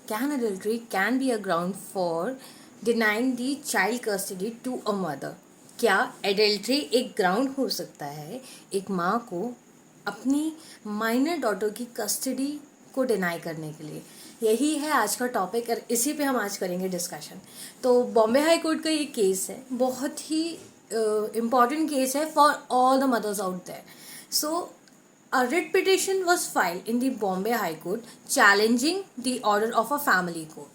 Can adultery can be a ground for denying the child custody to a mother? क्या adultery एक ground हो सकता है एक माँ को अपनी माइनर डॉटर की कस्टडी को डिनाई करने के लिए? यही है आज का टॉपिक और इसी पे हम आज करेंगे डिस्कशन। तो बॉम्बे हाई कोर्ट का ये केस है, बहुत ही इम्पॉर्टेंट केस है for all the mothers out there. So a writ petition was filed in the Bombay High Court challenging the order of a family court.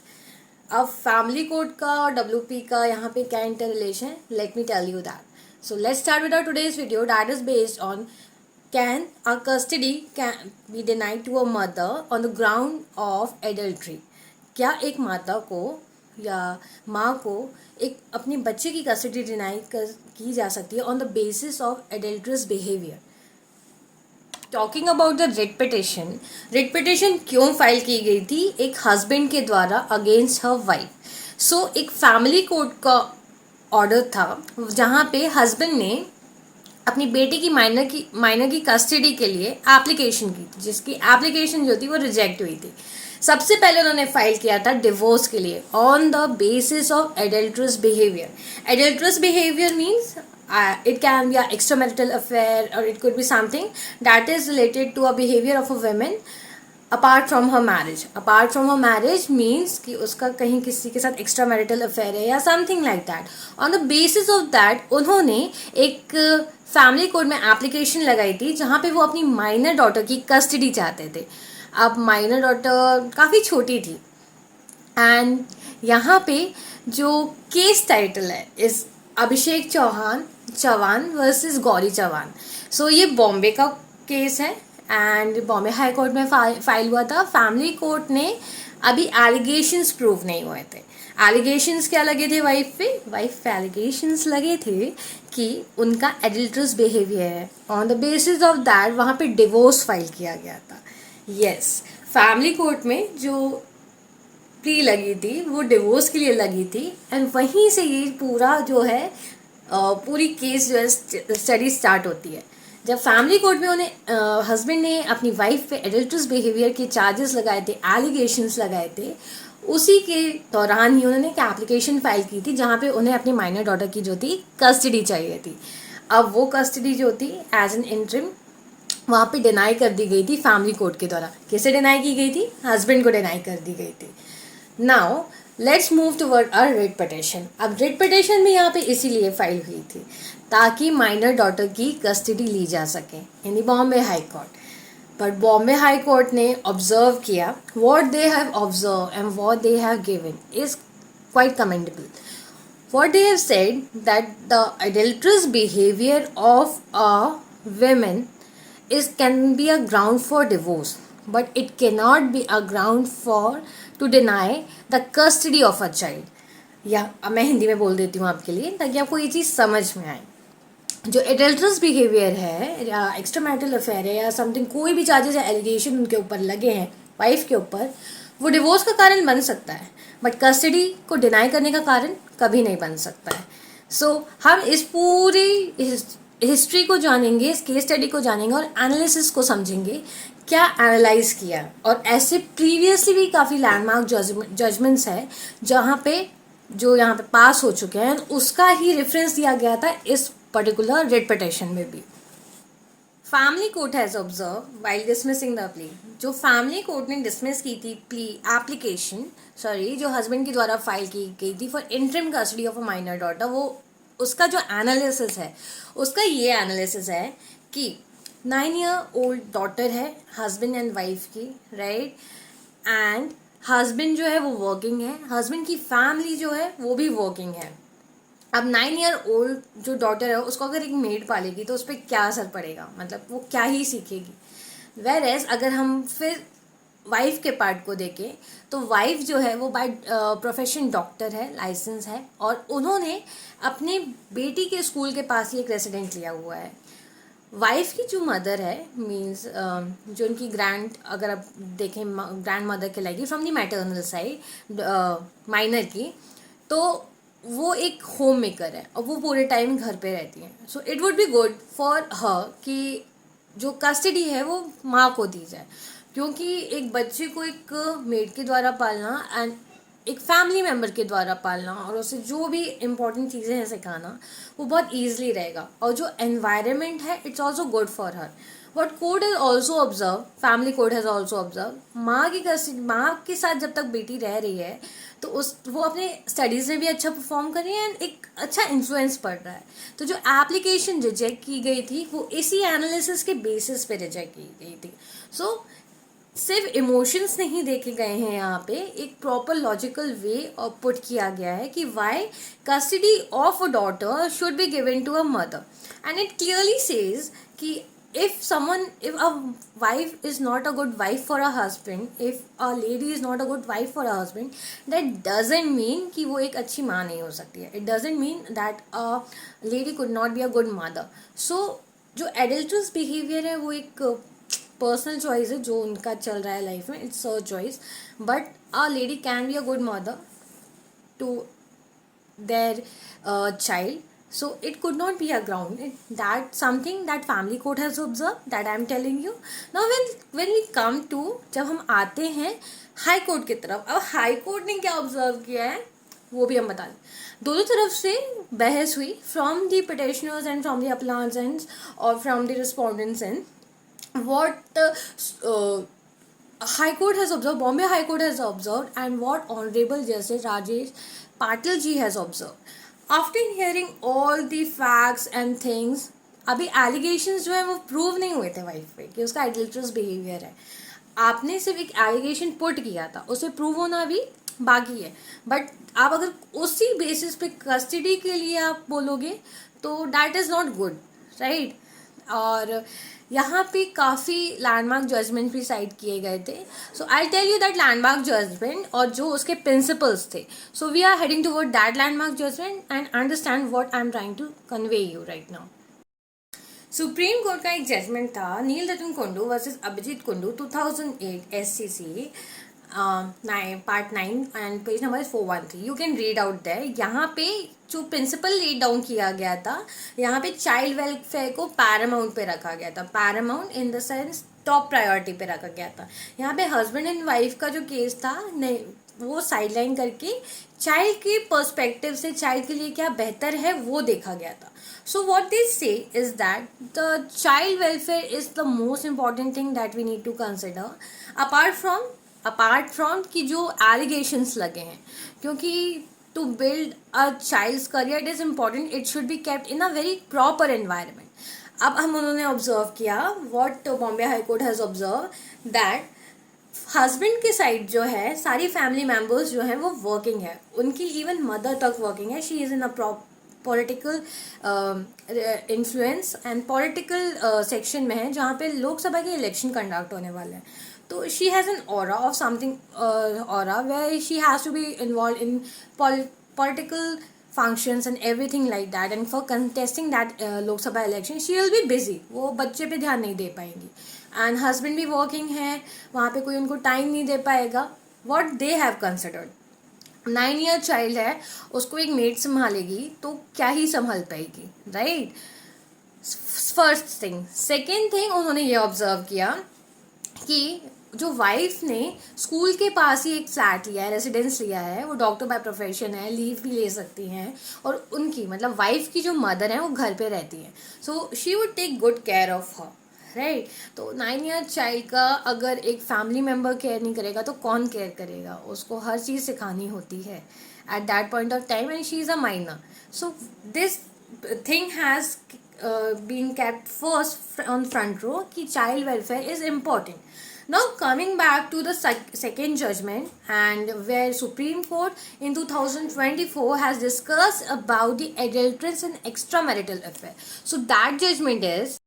अब फैमिली कोर्ट का और WP का यहाँ पे क्या inter relation, let me tell you that. So let's start with our today's video that is based on can a custody can be denied to a mother on the ground of adultery. क्या एक माता को या माँ को एक अपने बच्चे की कस्टडी डिनाई की जा सकती है on the basis of adulterous behaviour? Talking about the writ petition क्यों फाइल की गई थी? एक हस्बैंड के द्वारा अगेंस्ट हर वाइफ। सो एक फैमिली कोर्ट का ऑर्डर था जहाँ पे हस्बैंड ने अपनी बेटी की माइनर की कस्टडी के लिए एप्लीकेशन की थी, जिसकी एप्लीकेशन जो थी वो रिजेक्ट हुई थी। सबसे पहले उन्होंने फाइल किया था डिवोर्स के लिए on the basis of adulterous behaviour. Adulterous behaviour means it can be an extramarital affair or it could be something that is related to a behavior of a woman apart from her marriage. Apart from her marriage means कि उसका कहीं किसी के साथ extra marital affair है या something like that. On the basis of that उन्होंने एक फैमिली कोर्ट में एप्लीकेशन लगाई थी जहाँ पे वो अपनी माइनर डॉटर की कस्टडी चाहते थे। अब माइनर डॉटर काफ़ी छोटी थी एंड यहाँ पे जो केस टाइटल है इस अभिषेक चौहान वर्सेस गौरी चौहान। सो ये बॉम्बे का केस है एंड बॉम्बे हाई कोर्ट में फाइल हुआ था। फैमिली कोर्ट ने अभी एलिगेशंस प्रूव नहीं हुए थे। एलिगेशंस क्या लगे थे वाइफ पे एलिगेशंस लगे थे कि उनका एडल्ट्रस बिहेवियर है। On the basis of that वहाँ पे डिवोर्स फाइल किया गया था। यस, फैमिली कोर्ट में जो प्ली लगी थी वो डिवोर्स के लिए लगी थी एंड वहीं से ये पूरा जो है पूरी केस जो है स्टडी स्टार्ट होती है। जब फैमिली कोर्ट में उन्हें हस्बैंड ने अपनी वाइफ पे एडल्ट्रस बिहेवियर के चार्जेस लगाए थे, एलिगेशंस लगाए थे, उसी के दौरान ही उन्होंने एक एप्लीकेशन फाइल की थी जहाँ पे उन्हें अपनी माइनर डॉटर की जो थी कस्टडी चाहिए थी। अब वो कस्टडी जो थी एज एन इंटरिम वहाँ पे डिनाई कर दी गई थी फैमिली कोर्ट के द्वारा। किसे डिनाई की गई थी? हस्बैंड को डिनाई कर दी गई थी। Now let's move toward a writ petition. अब रिट पिटिशन भी यहाँ पे इसीलिए फाइल हुई थी ताकि माइनर डॉटर की कस्टडी ली जा सके in the Bombay High court. But Bombay High court ने ऑब्जर्व किया what they have observe and what they have given is quite commendable. What they have said that the adulterous behavior of a woman can be a ground for divorce, but it cannot be a ground for to deny the custody of a child. या अब मैं हिंदी में बोल देती हूँ आपके लिए ताकि आपको ये चीज़ समझ में आए। जो एडल्ट्रस बिहेवियर है या एक्स्ट्रा मैरिटल अफेयर है या समथिंग, कोई भी चार्जेस या एलिगेशन उनके ऊपर लगे हैं वाइफ के ऊपर, वो डिवोर्स का कारण बन सकता है बट कस्टडी को डिनाई करने का कारण कभी नहीं बन सकता है। सो हम इस पूरी हिस्ट्री को जानेंगे, इस केस स्टडी को जानेंगे और एनालिसिस को समझेंगे क्या एनालाइज किया। और ऐसे प्रीवियसली भी काफ़ी लैंडमार्क जजमेंट्स है जहाँ पे जो यहाँ पे पास हो चुके हैं उसका ही रेफरेंस दिया गया था इस पर्टिकुलर रिट पिटिशन में भी। Family court has observe while dismissing the plea. जो फैमिली कोर्ट ने डिसमिस की थी प्ली एप्लीकेशन जो हस्बैंड के द्वारा फाइल की गई थी for interim custody of a minor daughter, वो उसका जो एनालिसिस है उसका ये एनालिसिस है कि 9-year old डॉटर है हस्बैंड एंड वाइफ की, राइट, एंड हस्बैंड जो है वो वर्किंग है, हस्बैंड की फैमिली जो है वो भी वर्किंग है। अब 9-year-old जो डॉटर है उसको अगर एक मेड पालेगी तो उस पर क्या असर पड़ेगा, मतलब वो क्या ही सीखेगी। वेर एज अगर हम फिर वाइफ के पार्ट को देखें तो वाइफ जो है वो बाय प्रोफेशन डॉक्टर है, लाइसेंस है और उन्होंने अपने बेटी के स्कूल के पास ही एक रेसिडेंट लिया हुआ है। वाइफ की जो मदर है मीन्स जो उनकी अगर आप देखें ग्रैंड मदर कहलाएगी from the maternal side minor की, तो वो एक होम मेकर है और वो पूरे टाइम घर पे रहती हैं। So it would be good for her कि जो कस्टडी है वो माँ को दी जाए क्योंकि एक बच्चे को एक मेड के द्वारा पालना एंड एक फैमिली मेम्बर के द्वारा पालना और उसे जो भी इम्पोर्टेंट चीज़ें हैं सिखाना वो बहुत ईजिली रहेगा. और जो एनवायरनमेंट है it's also good for her. What code has also observe, family code has also observe, माँ के साथ जब तक बेटी रह रही है तो वो अपने स्टडीज़ में भी अच्छा परफॉर्म कर रही है एंड एक अच्छा इन्फ्लुएंस पड़ रहा है. तो जो एप्लीकेशन रिजेक्ट की गई थी वो इसी एनालिसिस के बेसिस पे रिजेक्ट की गई थी. सो सिर्फ इमोशंस नहीं देखे गए हैं यहाँ पे, एक प्रॉपर लॉजिकल वे और पुट किया गया है कि why custody of a daughter should be given to a mother. And it clearly says कि if a wife is not a good wife for a husband, if a lady is not a good wife for a husband, that doesn't mean कि वो एक अच्छी माँ नहीं हो सकती है. It doesn't mean that a lady could not be a good mother. So जो adulterous behavior है वो एक पर्सनल चॉइस है जो उनका चल रहा है लाइफ में, it's a choice. But a lady can be a good mother to their child. So it could not be a ground. That something that family court has observed, that I am telling you. Now when we come to, जब हम आते हैं high court की तरफ, अब high court ने क्या observe किया है वो भी हम बता दें. दोनों तरफ से बहस हुई, from the petitioners and from the appellants and और from the respondents and what High Court has observed, Bombay High Court has observed, and what Honorable Justice Rajesh Patil ji has observed. After hearing all the facts and things, अभी allegations जो है वो prove नहीं हुए थे wife पे कि उसका एडल्ट्रस बिहेवियर है. आपने सिर्फ एक एलिगेशन पुट किया था, उसे प्रूव होना भी बाकी है. बट आप अगर उसी बेसिस पे कस्टडी के लिए आप बोलोगे तो that is not good, right. और यहाँ पे काफ़ी लैंडमार्क जजमेंट भी साइड किए गए थे. So I tell you that landmark judgment और जो उसके प्रिंसिपल्स थे. So we are heading toward that landmark judgment and understand what I am trying to convey you right now. Supreme court का एक जजमेंट था Neel Ratan Kundu versus Abhijit Kundu 2008 SCC part 9 and page number 413. You can read out there. यहाँ पे जो principal laid down किया गया था, यहाँ पे चाइल्ड वेलफेयर को पैरामाउंट पे रखा गया था. Paramount in the sense top priority पे रखा गया था. यहाँ पे हस्बैंड एंड वाइफ का जो केस था नहीं, वो साइडलाइन करके चाइल्ड के पर्सपेक्टिव से चाइल्ड के लिए क्या बेहतर है वो देखा गया था. सो what they say is that the child welfare is the most important thing that we need to consider apart from कि जो एलिगेशंस लगे हैं. क्योंकि to build a child's career it is important, it should be kept in a very proper environment. अब हम उन्होंने observe किया what Bombay High Court has observe that husband के साइड जो है सारी फैमिली मेम्बर्स जो हैं वो वर्किंग है, उनकी इवन मदर तक वर्किंग है. She is in a political influence and political section में है जहाँ पे लोकसभा के इलेक्शन कंडक्ट होने वाले हैं. So she has an aura of something, aura where she has to be involved in political functions and everything like that. And for contesting that Lok Sabha election, she will be busy. वो बच्चे पे ध्यान नहीं दे पाएंगी. And husband भी working है, वहाँ पे कोई उनको time नहीं दे पाएगा. What they have considered. 9-year child है, उसको एक maid संभालेगी तो क्या ही संभाल पाएगी, right? First thing. Second thing उन्होंने ये observe किया कि जो वाइफ ने स्कूल के पास ही एक फ्लैट लिया है, रेजिडेंस लिया है, वो डॉक्टर बाय प्रोफेशन है, लीव भी ले सकती हैं और उनकी मतलब वाइफ की जो मदर है वो घर पे रहती है. So she would take good care of her, right. तो 9-year चाइल्ड का अगर एक फैमिली मेम्बर केयर नहीं करेगा तो कौन केयर करेगा. उसको हर चीज़ सिखानी होती है at that point of time and she is a minor. So this thing has been kept first on front row कि child welfare is important. Now coming back to the second judgment, and where Supreme Court in 2024 has discussed about the adulterous and extramarital affair. So that judgment is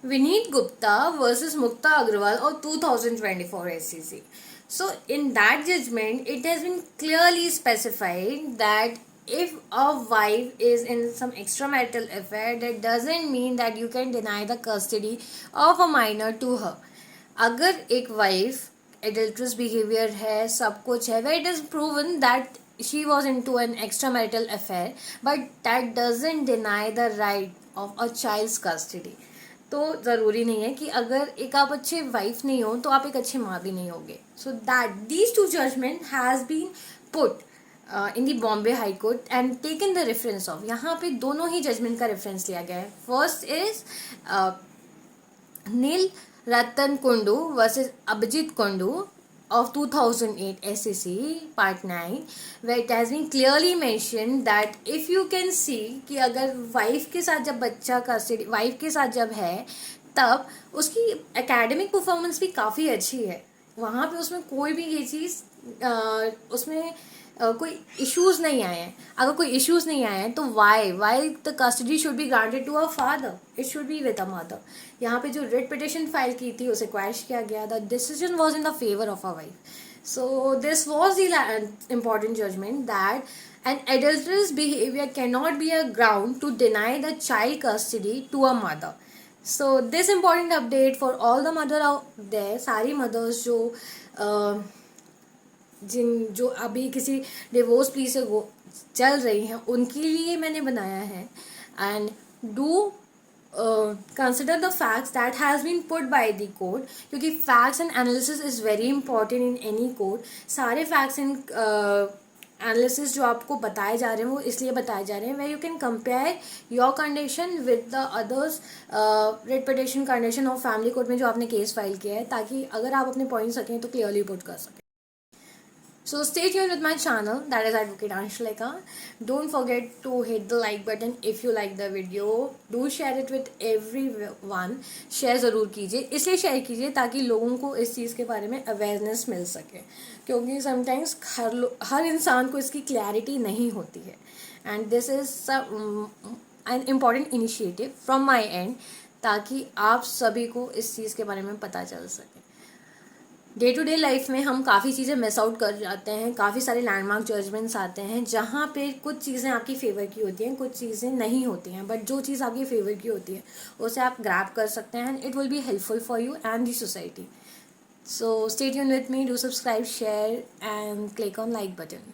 Vineet Gupta versus Mukta Agrawal of 2024 SCC. So in that judgment, it has been clearly specified that if a wife is in some extramarital affair, that doesn't mean that you can deny the custody of a minor to her. अगर एक wife adulterous behaviour है, सब कुछ है, where it is proven that she was into an extramarital affair, but that doesn't deny the right of a child's custody. तो ज़रूरी नहीं है कि अगर एक आप अच्छे वाइफ नहीं हो तो आप एक अच्छे माँ भी नहीं होगे. So that these two judgement has been put in the Bombay High Court and taken the reference of. यहाँ पे दोनों ही जजमेंट का रेफरेंस लिया गया है. First is Neel Ratan Kundu versus Abhijit Kundu of 2008 SEC Part 9, where it has been clearly mentioned that if you can see कि अगर wife के साथ जब बच्चा कस्टडी वाइफ के साथ जब है तब उसकी एकेडमिक परफॉर्मेंस भी काफ़ी अच्छी है. वहाँ पे उसमें कोई भी ये चीज़ उसमें कोई इश्यूज नहीं आए हैं. अगर कोई इश्यूज नहीं आए हैं तो why the custody should be granted to a father, it should be with a mother. यहाँ पे जो रिट पिटिशन फाइल की थी उसे क्वैश किया गया. The decision was in the favour of a wife. So this was the important judgment that an adulterous behavior cannot be a ground to deny the child custody to a mother. So this important update for all the mother out there, सारी mothers जो अभी किसी divorce plea से वो चल रही हैं उनके लिए मैंने बनाया है. And do consider the facts that has been put by the court, क्योंकि facts and analysis is very important in any court. सारे फैक्ट्स एंड एनालिसिस जो आपको बताए जा रहे हैं वो इसलिए बताए जा रहे हैं where you can compare your condition with the others writ petition condition of family court में जो आपने केस फाइल किया है, ताकि अगर आप अपने पॉइंट्स रखें तो क्लियरली पुट कर सकें. So stay tuned with my channel, that is Advocate Anshalika. Don't forget to hit the like button if you like the video. Do share it with everyone. Share ज़रूर कीजिए. इसलिए share कीजिए ताकि लोगों को इस चीज़ के बारे में अवेयरनेस मिल सके, क्योंकि समटाइम्स हर इंसान को इसकी क्लैरिटी नहीं होती है. And this is an important initiative from my and, ताकि आप सभी को इस चीज़ के बारे में पता चल सके. डे टू डे लाइफ में हम काफ़ी चीज़ें मिस आउट कर जाते हैं. काफ़ी सारे लैंडमार्क जजमेंट्स आते हैं जहाँ पे कुछ चीज़ें आपकी फेवर की होती हैं, कुछ चीज़ें नहीं होती हैं. बट जो चीज़ आपकी फेवर की होती है उसे आप ग्रैब कर सकते हैं and it will be helpful for you and the society. So stay tuned with me, do subscribe, share and click on like button.